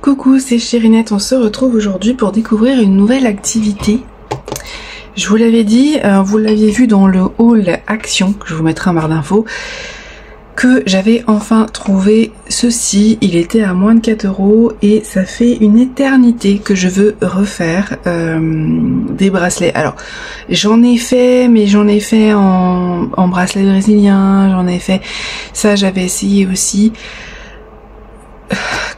Coucou, c'est Chérinette, on se retrouve aujourd'hui pour découvrir une nouvelle activité. Je vous l'avais dit, vous l'aviez vu dans le haul action, que je vous mettrai en barre d'infos, que j'avais enfin trouvé ceci. Il était à moins de 4 € et ça fait une éternité que je veux refaire des bracelets. Alors j'en ai fait, mais j'en ai fait en bracelet brésilien, j'en ai fait, ça j'avais essayé aussi.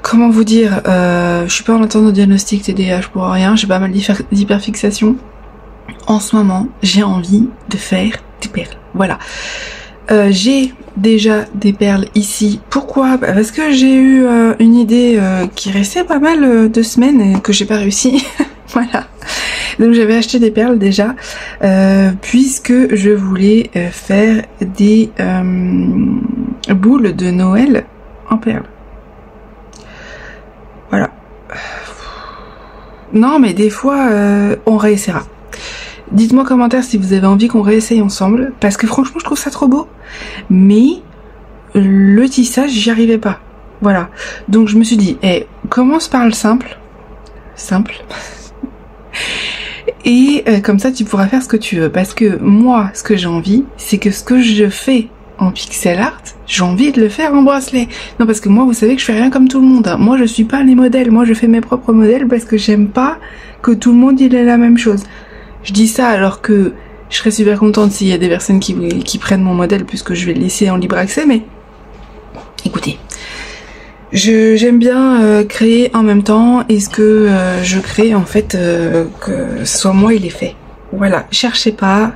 Comment vous dire, je suis pas en attente de diagnostic TDAH pour rien, j'ai pas mal d'hyperfixation. En ce moment, j'ai envie de faire des perles. Voilà. J'ai déjà des perles ici. Pourquoi? Parce que j'ai eu une idée qui restait pas mal de semaines et que j'ai pas réussi. Voilà. Donc j'avais acheté des perles déjà, puisque je voulais faire des boules de Noël en perles. Voilà. Non mais des fois on réessayera. Dites-moi en commentaire si vous avez envie qu'on réessaye ensemble, parce que franchement je trouve ça trop beau. Mais le tissage j'y arrivais pas. Voilà. Donc je me suis dit, commence par le simple. Simple. Et comme ça tu pourras faire ce que tu veux. Parce que moi ce que j'ai envie, c'est que ce que je fais en pixel art, j'ai envie de le faire en bracelet. Non, parce que moi, vous savez que je fais rien comme tout le monde. Moi, je suis pas les modèles. Moi, je fais mes propres modèles parce que j'aime pas que tout le monde il ait la même chose. Je dis ça alors que je serais super contente s'il y a des personnes qui prennent mon modèle puisque je vais le laisser en libre accès. Mais écoutez, j'aime bien créer en même temps et ce que je crée en fait, que ce soit moi il est fait. Voilà, cherchez pas.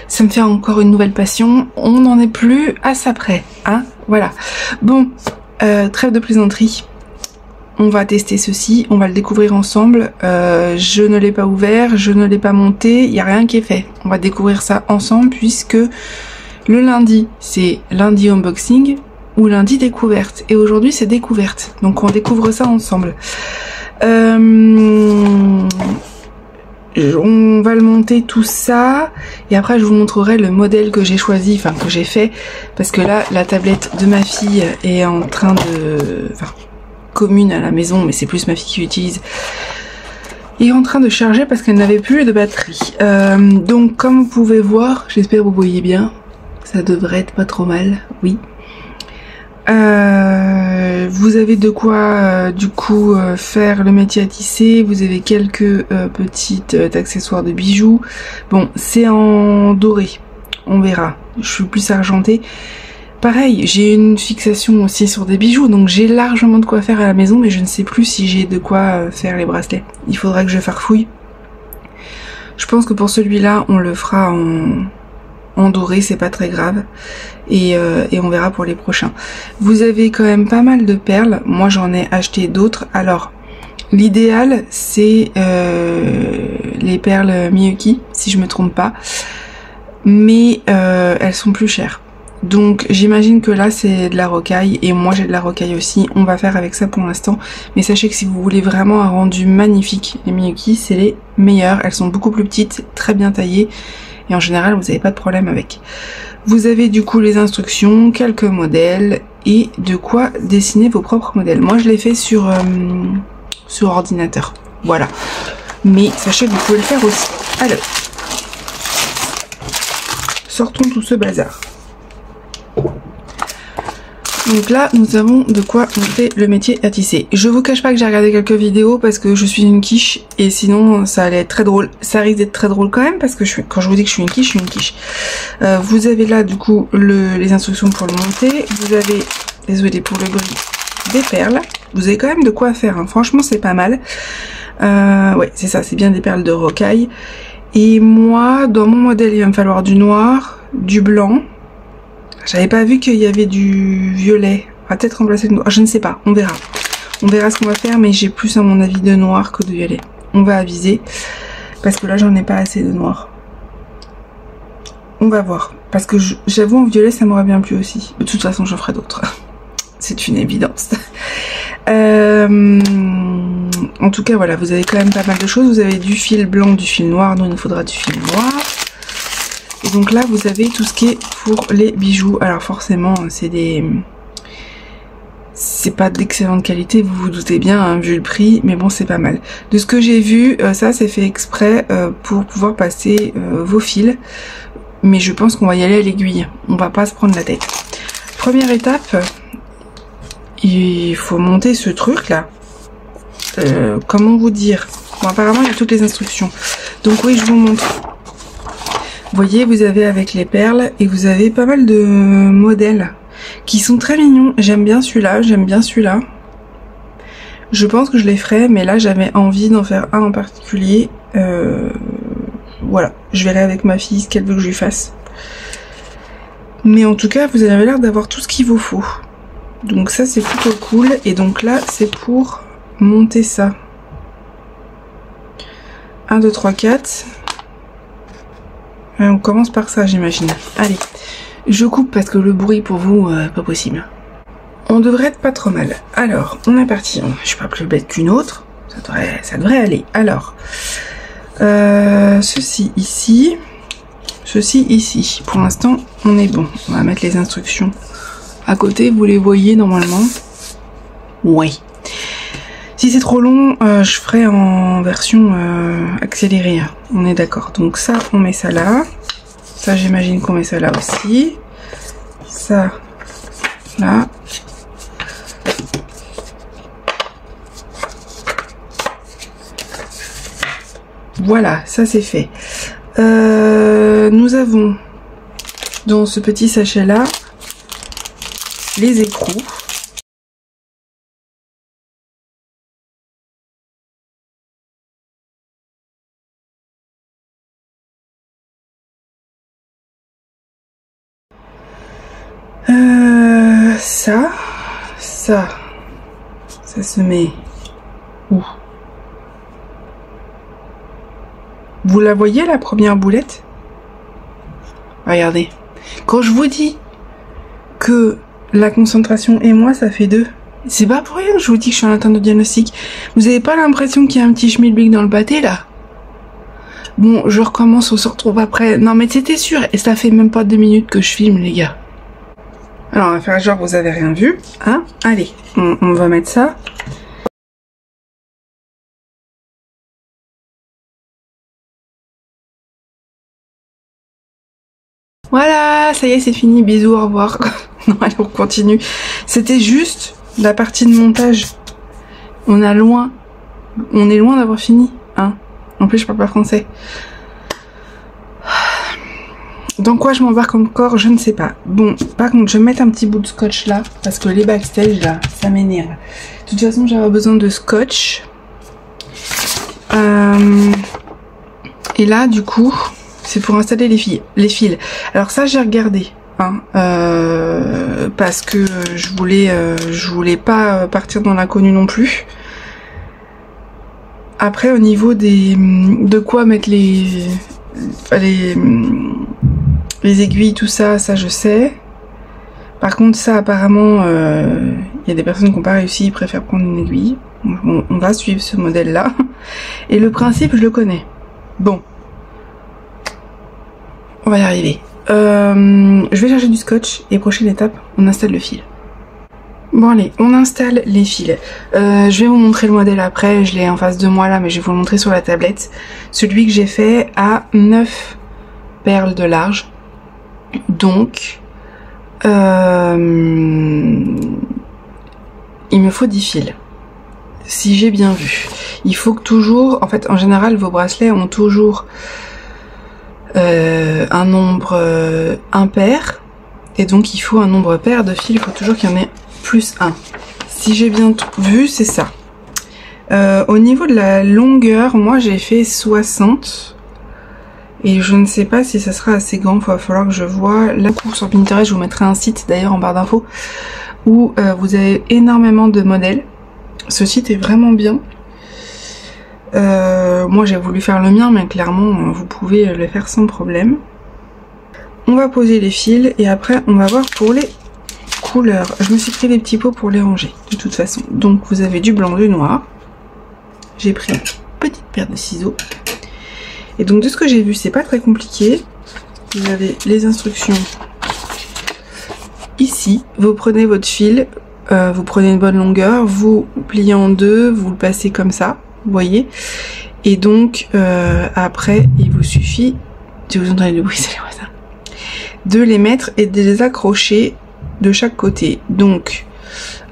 Ça me fait encore une nouvelle passion. On n'en est plus à ça près, hein. Voilà. Bon, trêve de plaisanterie. On va tester ceci, on va le découvrir ensemble. Je ne l'ai pas ouvert, je ne l'ai pas monté, il n'y a rien qui est fait. On va découvrir ça ensemble puisque le lundi, c'est lundi unboxing ou lundi découverte. Et aujourd'hui, c'est découverte. Donc on découvre ça ensemble. On va le monter tout ça et après je vous montrerai le modèle que j'ai choisi, enfin que j'ai fait, parce que là la tablette de ma fille est en train de, enfin commune à la maison, mais c'est plus ma fille qui l'utilise, est en train de charger parce qu'elle n'avait plus de batterie. Donc comme vous pouvez voir, j'espère que vous voyez bien, ça devrait être pas trop mal, oui. Vous avez de quoi du coup faire le métier à tisser. Vous avez quelques petites accessoires de bijoux. Bon, c'est en doré, on verra. Je suis plus argentée. Pareil, j'ai une fixation aussi sur des bijoux, donc j'ai largement de quoi faire à la maison, mais je ne sais plus si j'ai de quoi faire les bracelets. Il faudra que je farfouille. Je pense que pour celui-là, on le fera en doré, c'est pas très grave, et on verra pour les prochains. Vous avez quand même pas mal de perles, moi j'en ai acheté d'autres. Alors l'idéal c'est les perles Miyuki, si je me trompe pas, mais elles sont plus chères. Donc j'imagine que là c'est de la rocaille, et moi j'ai de la rocaille aussi, on va faire avec ça pour l'instant. Mais sachez que si vous voulez vraiment un rendu magnifique, les Miyuki c'est les meilleures, elles sont beaucoup plus petites, très bien taillées, et en général vous n'avez pas de problème avec. Vous avez du coup les instructions, quelques modèles et de quoi dessiner vos propres modèles. Moi je l'ai fait sur ordinateur, voilà. Mais sachez que vous pouvez le faire aussi. Alors, sortons tout ce bazar. Donc là, nous avons de quoi monter le métier à tisser. Je vous cache pas que j'ai regardé quelques vidéos parce que je suis une quiche et sinon ça allait être très drôle. Ça risque d'être très drôle quand même parce que quand je vous dis que je suis une quiche, je suis une quiche. Vous avez là du coup les instructions pour le monter. Vous avez, désolé pour le bruit, des perles. Vous avez quand même de quoi faire, hein. Franchement c'est pas mal. Ouais, c'est ça, c'est bien des perles de rocaille. Et moi, dans mon modèle, il va me falloir du noir, du blanc. J'avais pas vu qu'il y avait du violet. On va peut-être remplacer le noir. Je ne sais pas, on verra. On verra ce qu'on va faire, mais j'ai plus à mon avis de noir que de violet. On va aviser. Parce que là, j'en ai pas assez de noir. On va voir. Parce que j'avoue, en violet, ça m'aurait bien plu aussi. De toute façon, j'en ferai d'autres. C'est une évidence. En tout cas, voilà, vous avez quand même pas mal de choses. Vous avez du fil blanc, du fil noir. Nous, il nous faudra du fil noir. Et donc là, vous avez tout ce qui est pour les bijoux. Alors forcément, c'est c'est pas d'excellente qualité, vous vous doutez bien, hein, vu le prix, mais bon, c'est pas mal. De ce que j'ai vu, ça c'est fait exprès pour pouvoir passer vos fils, mais je pense qu'on va y aller à l'aiguille, on va pas se prendre la tête. Première étape, il faut monter ce truc là. Comment vous dire? Bon, apparemment il y a toutes les instructions. Donc oui, je vous montre. Vous voyez, vous avez avec les perles et vous avez pas mal de modèles qui sont très mignons. J'aime bien celui-là, j'aime bien celui-là. Je pense que je les ferai, mais là j'avais envie d'en faire un en particulier. Voilà, je verrai avec ma fille ce qu'elle veut que je lui fasse. Mais en tout cas, vous avez l'air d'avoir tout ce qu'il vous faut. Donc ça c'est plutôt cool. Et donc là c'est pour monter ça. 1, 2, 3, 4. Et on commence par ça, j'imagine. Allez, je coupe parce que le bruit pour vous, pas possible. On devrait être pas trop mal. Alors, on est parti. Je suis pas plus bête qu'une autre. Ça devrait aller. Alors, ceci ici. Ceci ici. Pour l'instant, on est bon. On va mettre les instructions à côté. Vous les voyez normalement. Oui. Si c'est trop long, je ferai en version accélérée. On est d'accord. Donc ça, on met ça là. Ça, j'imagine qu'on met ça là aussi. Ça, là. Voilà, ça c'est fait. Nous avons dans ce petit sachet là les écrous. Ça se met où? Vous la voyez la première boulette? Regardez. Quand je vous dis que la concentration et moi ça fait 2, c'est pas pour rien que je vous dis que je suis en attente de diagnostic. Vous avez pas l'impression qu'il y a un petit schmilblick dans le pâté là? Bon, je recommence, on se retrouve après. Non mais c'était sûr, et ça fait même pas 2 minutes que je filme les gars. Alors on va faire genre vous avez rien vu, hein? Allez, on va mettre ça. Voilà, ça y est, c'est fini, bisous, au revoir. Non, allez, on continue. C'était juste la partie de montage. On est loin d'avoir fini, hein. En plus, je parle pas français. Dans quoi je m'embarque encore, je ne sais pas. Bon, par contre, je vais mettre un petit bout de scotch là, parce que les backstage là, ça m'énerve. De toute façon, j'avais besoin de scotch. Et là, du coup, c'est pour installer les fils. Alors ça, j'ai regardé, hein, parce que je voulais pas partir dans l'inconnu non plus. Après, au niveau de quoi mettre les aiguilles, tout ça, ça je sais. Par contre, ça apparemment, y a des personnes qui n'ont pas réussi, ils préfèrent prendre une aiguille. Bon, on va suivre ce modèle-là. Et le principe, je le connais. Bon. On va y arriver. Je vais chercher du scotch et prochaine étape, on installe le fil. Bon allez, on installe les fils. Je vais vous montrer le modèle après, je l'ai en face de moi là, mais je vais vous le montrer sur la tablette. Celui que j'ai fait a 9 perles de large. Donc, il me faut 10 fils. Si j'ai bien vu. Il faut que toujours, en fait en général vos bracelets ont toujours un nombre impair. Et donc il faut un nombre pair de fils, il faut toujours qu'il y en ait plus 1. Si j'ai bien vu, c'est ça. Au niveau de la longueur, moi j'ai fait 60. Et je ne sais pas si ça sera assez grand, il va falloir que je vois. Là, sur Pinterest, je vous mettrai un site d'ailleurs en barre d'infos où vous avez énormément de modèles. Ce site est vraiment bien. Moi j'ai voulu faire le mien, mais clairement vous pouvez le faire sans problème. On va poser les fils et après on va voir pour les couleurs. Je me suis pris des petits pots pour les ranger de toute façon. Donc vous avez du blanc, du noir. J'ai pris une petite paire de ciseaux. Et donc de ce que j'ai vu, c'est pas très compliqué. Vous avez les instructions ici. Vous prenez votre fil. vous prenez une bonne longueur, vous pliez en deux, vous le passez comme ça, vous voyez. Et donc après, il vous suffit, si vous entendez le bruit, c'est les voisins, de les mettre et de les accrocher de chaque côté. Donc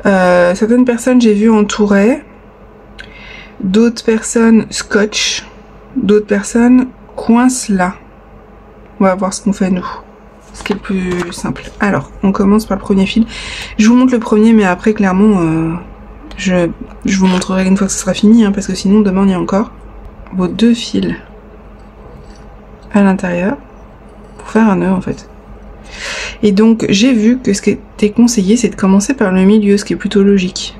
certaines personnes, j'ai vu, entouraient, d'autres personnes scotch, d'autres personnes coincent là. On va voir ce qu'on fait nous, ce qui est le plus simple. Alors, on commence par le premier fil. Je vous montre le premier, mais après, clairement, je vous montrerai une fois que ce sera fini, hein, parce que sinon, demain, on y a encore. Vos deux fils à l'intérieur pour faire un nœud, en fait. Et donc, j'ai vu que ce qui était conseillé, c'est de commencer par le milieu, ce qui est plutôt logique.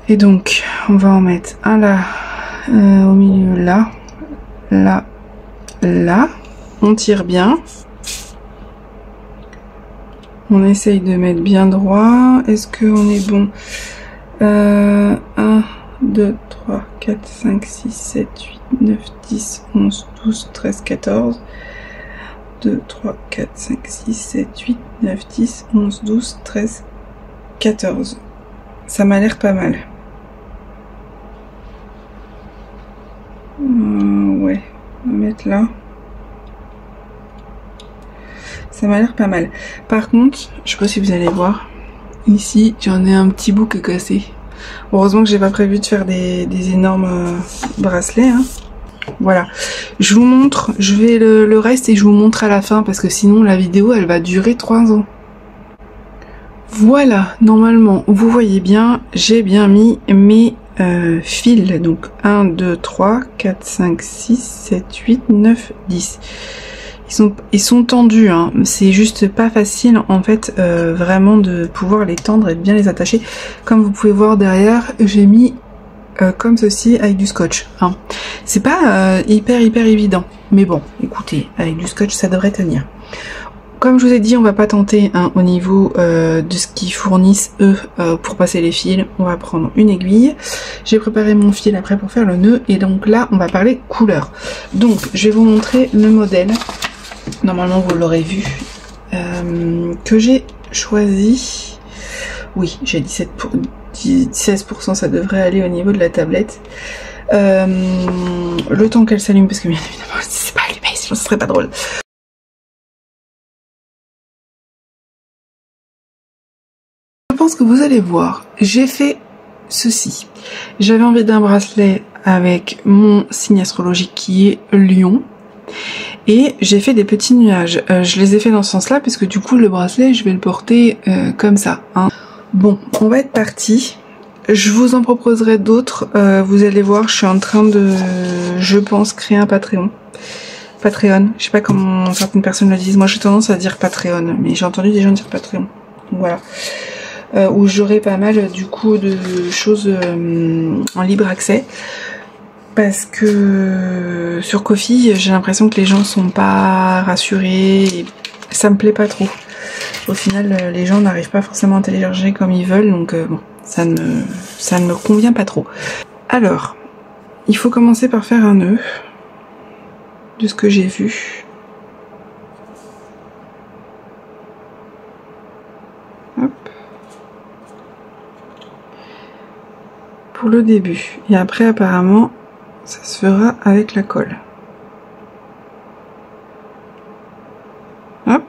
Et donc, on va en mettre un là, au milieu là, là, là. On tire bien. On essaye de mettre bien droit. Est-ce qu'on est bon? 1, 2, 3, 4, 5, 6, 7, 8, 9, 10, 11, 12, 13, 14. 2, 3, 4, 5, 6, 7, 8, 9, 10, 11, 12, 13, 14. Ça m'a l'air pas mal. Ouais, on va mettre là. Ça m'a l'air pas mal. Par contre, je sais pas si vous allez voir, ici j'en ai un petit bout qui est cassé. Heureusement que j'ai pas prévu de faire des énormes bracelets, hein. Voilà, je vous montre, je vais le reste et je vous montre à la fin parce que sinon la vidéo elle va durer 3 ans. Voilà, normalement vous voyez bien, j'ai bien mis mes fils, donc 1, 2, 3, 4, 5, 6, 7, 8, 9, 10. Ils sont tendus, hein. C'est juste pas facile en fait vraiment de pouvoir les tendre et de bien les attacher. Comme vous pouvez voir derrière, j'ai mis comme ceci avec du scotch, hein. C'est pas hyper évident, mais bon, écoutez, avec du scotch ça devrait tenir. Comme je vous ai dit, on va pas tenter, hein, au niveau de ce qu'ils fournissent eux pour passer les fils. On va prendre une aiguille. J'ai préparé mon fil après pour faire le nœud et donc là on va parler couleur. Donc je vais vous montrer le modèle. Normalement vous l'aurez vu, que j'ai choisi. Oui, j'ai 16%, ça devrait aller au niveau de la tablette. Le temps qu'elle s'allume, parce que bien évidemment si c'est pas allumé, sinon ce serait pas drôle. Je pense que vous allez voir, j'ai fait ceci. J'avais envie d'un bracelet avec mon signe astrologique qui est Lion. Et j'ai fait des petits nuages. Je les ai fait dans ce sens-là, puisque du coup le bracelet, je vais le porter comme ça, hein. Bon, on va être parti. Je vous en proposerai d'autres. Vous allez voir, je suis en train de, je pense, créer un Patreon. Patreon, je sais pas comment certaines personnes le disent. Moi j'ai tendance à dire Patreon, mais j'ai entendu des gens dire Patreon. Voilà. Où j'aurai pas mal du coup de choses en libre accès. Parce que sur Ko-fi, j'ai l'impression que les gens sont pas rassurés. Et ça me plaît pas trop. Au final, les gens n'arrivent pas forcément à télécharger comme ils veulent, donc bon, ça ne me convient pas trop. Alors, il faut commencer par faire un nœud, de ce que j'ai vu. Hop. Pour le début. Et après, apparemment, ça se fera avec la colle. Hop.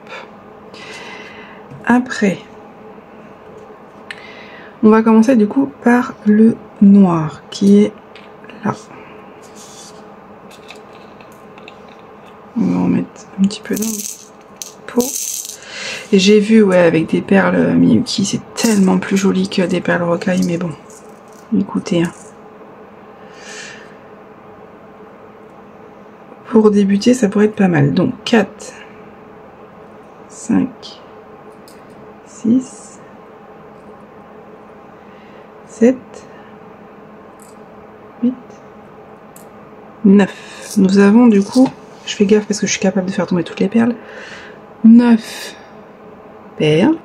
Après, on va commencer du coup par le noir qui est là. On va en mettre un petit peu dans le pot. Et j'ai vu, ouais, avec des perles Miyuki, c'est tellement plus joli que des perles rocaille, mais bon, écoutez, hein. Pour débuter, ça pourrait être pas mal. Donc 4, 5, 6, 7, 8, 9. Nous avons du coup, je fais gaffe parce que je suis capable de faire tomber toutes les perles, 9 perles.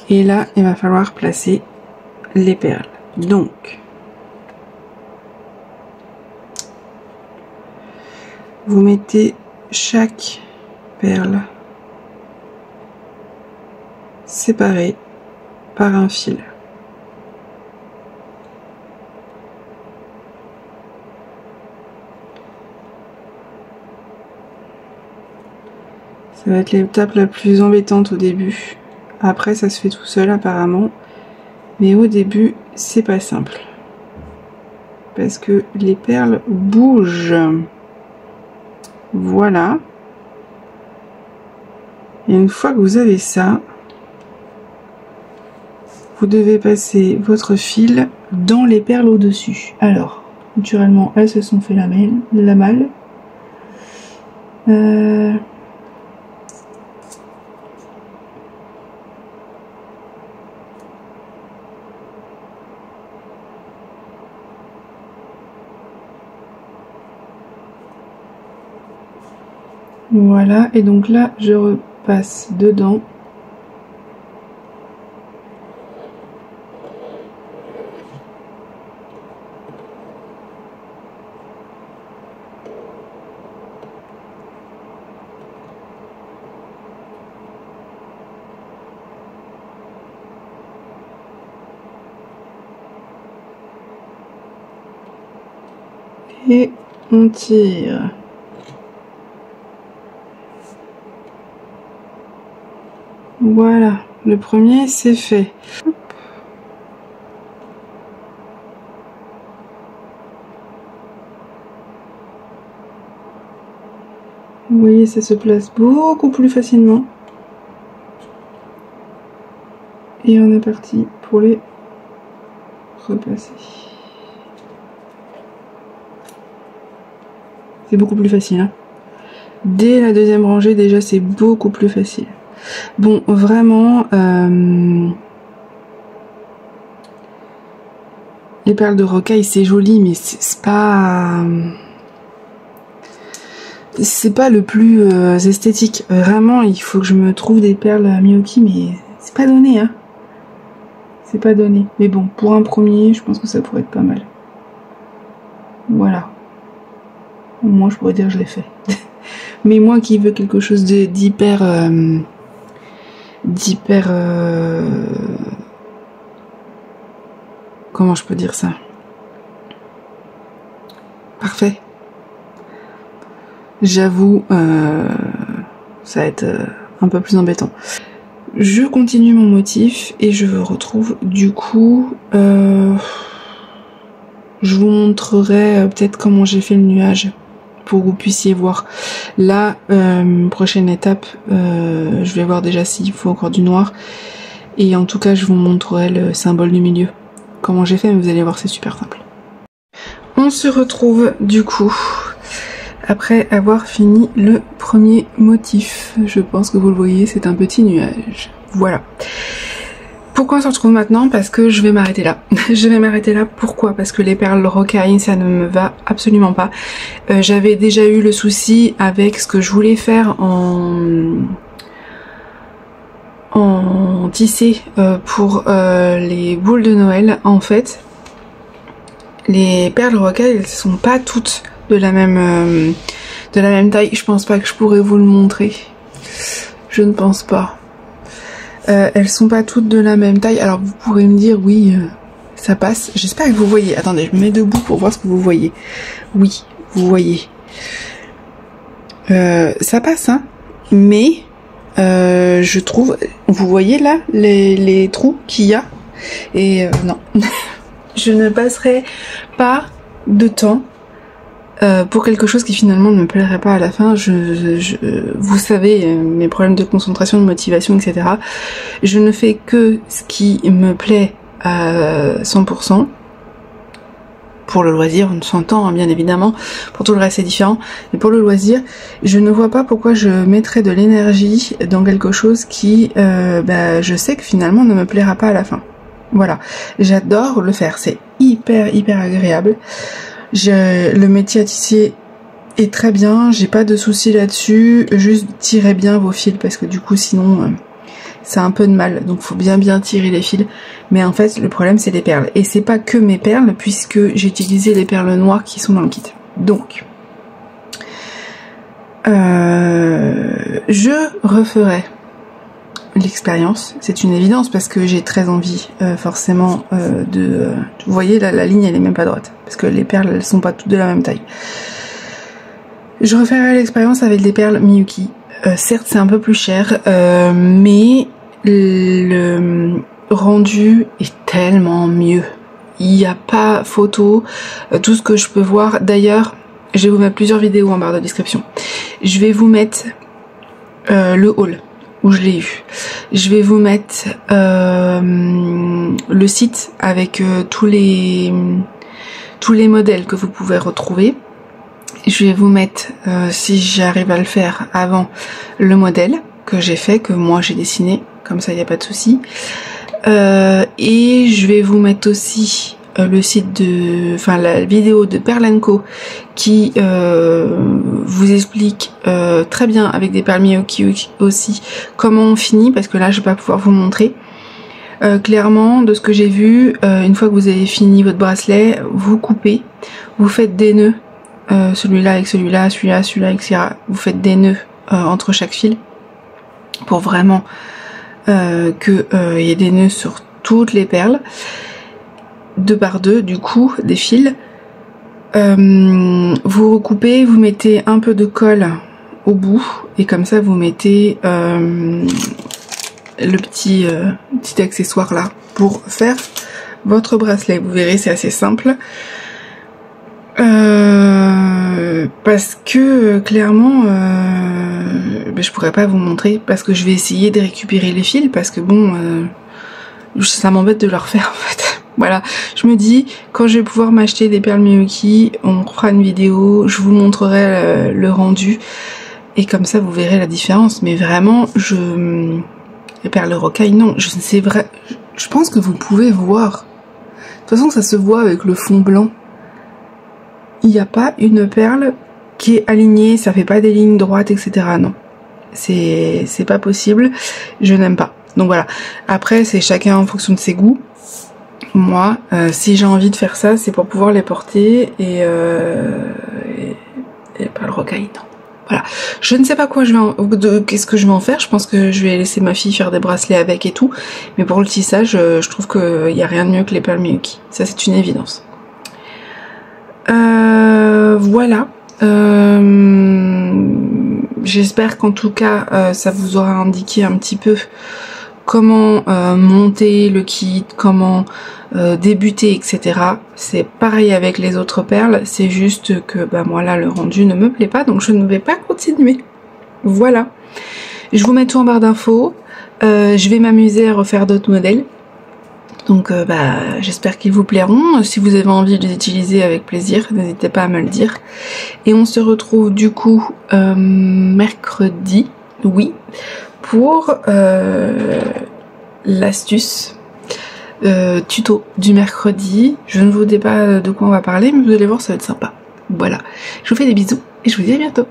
Et là, il va falloir placer les perles. Donc, vous mettez chaque perle séparer par un fil. Ça va être l'étape la plus embêtante au début. Après, ça se fait tout seul apparemment. Mais au début, c'est pas simple. Parce que les perles bougent. Voilà. Et une fois que vous avez ça, vous devez passer votre fil dans les perles au-dessus. Alors, naturellement, elles se sont fait la malle. Voilà, et donc là, je repasse dedans. Et on tire. Voilà, le premier c'est fait. Vous voyez, ça se place beaucoup plus facilement. Et on est parti pour les repasser. C'est beaucoup plus facile, hein. Dès la deuxième rangée, déjà, c'est beaucoup plus facile. Bon, vraiment, les perles de rocaille, c'est joli, mais c'est pas le plus esthétique. Vraiment, il faut que je me trouve des perles à Miyoki, mais c'est pas donné, hein. C'est pas donné. Mais bon, pour un premier, je pense que ça pourrait être pas mal. Voilà. Au moins, je pourrais dire que je l'ai fait. Mais moi qui veux quelque chose d'hyper... comment je peux dire ça? Parfait. J'avoue, ça va être un peu plus embêtant. Je continue mon motif et je retrouve du coup... je vous montrerai peut-être comment j'ai fait le nuage pour que vous puissiez voir. Là, prochaine étape, je vais voir déjà s'il faut encore du noir. Et en tout cas, je vous montrerai le symbole du milieu. Comment j'ai fait, mais vous allez voir, c'est super simple. On se retrouve du coup après avoir fini le premier motif. Je pense que vous le voyez, c'est un petit nuage. Voilà. Pourquoi on se retrouve maintenant? Parce que je vais m'arrêter là. Je vais m'arrêter là. Pourquoi? Parce que les perles rocaille, ça ne me va absolument pas. J'avais déjà eu le souci avec ce que je voulais faire en tissé pour les boules de Noël. En fait, les perles rocaille, elles sont pas toutes de la même taille. Je pense pas que je pourrais vous le montrer. Je ne pense pas. Elles sont pas toutes de la même taille. Alors vous pourrez me dire oui, ça passe. J'espère que vous voyez. Attendez, je me mets debout pour voir ce que vous voyez. Oui, vous voyez. Ça passe, hein. Mais je trouve, vous voyez là les trous qu'il y a. Et non, je ne passerai pas de temps pour quelque chose qui finalement ne me plairait pas à la fin. Vous savez, mes problèmes de concentration, de motivation, etc. Je ne fais que ce qui me plaît à 100%. Pour le loisir, on s'entend, hein, bien évidemment. Pour tout le reste, c'est différent. Mais pour le loisir, je ne vois pas pourquoi je mettrais de l'énergie dans quelque chose qui, je sais que finalement ne me plaira pas à la fin. Voilà. J'adore le faire. C'est hyper agréable. Le métier à tisser est très bien, j'ai pas de soucis là-dessus, juste tirez bien vos fils parce que du coup sinon c'est un peu de mal, donc faut bien tirer les fils. Mais en fait le problème c'est les perles, et c'est pas que mes perles puisque j'ai utilisé les perles noires qui sont dans le kit. Donc je referai l'expérience, c'est une évidence parce que j'ai très envie forcément vous voyez là, la ligne elle est même pas droite parce que les perles elles sont pas toutes de la même taille. Je referai l'expérience avec des perles Miyuki. Certes c'est un peu plus cher mais le rendu est tellement mieux. Il n'y a pas photo, tout ce que je peux voir. D'ailleurs je vais vous mettre plusieurs vidéos en barre de description. Je vais vous mettre le haul où je l'ai eu. Je vais vous mettre le site avec tous les modèles que vous pouvez retrouver. Je vais vous mettre, si j'arrive à le faire avant, le modèle que j'ai fait, que moi j'ai dessiné, comme ça il n'y a pas de souci. Et je vais vous mettre aussi le site la vidéo de Perle & Co qui vous explique très bien avec des perles Miyuki aussi comment on finit, parce que là je vais pas pouvoir vous montrer. Clairement de ce que j'ai vu, une fois que vous avez fini votre bracelet, vous coupez, vous faites des nœuds, celui-là avec celui-là, celui-là, etc. Vous faites des nœuds entre chaque fil pour vraiment que y ait des nœuds sur toutes les perles. 2 par 2 du coup des fils. Vous recoupez, vous mettez un peu de colle au bout et comme ça vous mettez le petit accessoire là pour faire votre bracelet. Vous verrez c'est assez simple parce que clairement je pourrais pas vous montrer parce que je vais essayer de récupérer les fils parce que bon ça m'embête de le refaire en fait. Voilà, je me dis, quand je vais pouvoir m'acheter des perles Miyuki, on fera une vidéo, je vous montrerai le rendu, et comme ça vous verrez la différence. Mais vraiment, les perles rocaille, non, je ne sais vrai, je pense que vous pouvez voir. De toute façon, ça se voit avec le fond blanc. Il n'y a pas une perle qui est alignée, ça fait pas des lignes droites, etc. Non, c'est pas possible, je n'aime pas. Donc voilà, après c'est chacun en fonction de ses goûts. Moi, si j'ai envie de faire ça, c'est pour pouvoir les porter et pas le rocaille, non. Voilà. Je ne sais pas quoi qu'est-ce que je vais en faire. Je pense que je vais laisser ma fille faire des bracelets avec et tout. Mais pour le tissage, je trouve qu'il n'y a rien de mieux que les perles Miyuki. Ça, c'est une évidence. Voilà. J'espère qu'en tout cas, ça vous aura indiqué un petit peu comment monter le kit, comment débuter, etc. C'est pareil avec les autres perles, c'est juste que moi là le rendu ne me plaît pas, donc je ne vais pas continuer. Voilà, je vous mets tout en barre d'infos. Je vais m'amuser à refaire d'autres modèles, donc j'espère qu'ils vous plairont. Si vous avez envie de les utiliser avec plaisir, n'hésitez pas à me le dire. Et on se retrouve du coup mercredi, oui, pour l'astuce tuto du mercredi. Je ne vous dis pas de quoi on va parler, mais vous allez voir, ça va être sympa. Voilà, je vous fais des bisous et je vous dis à bientôt.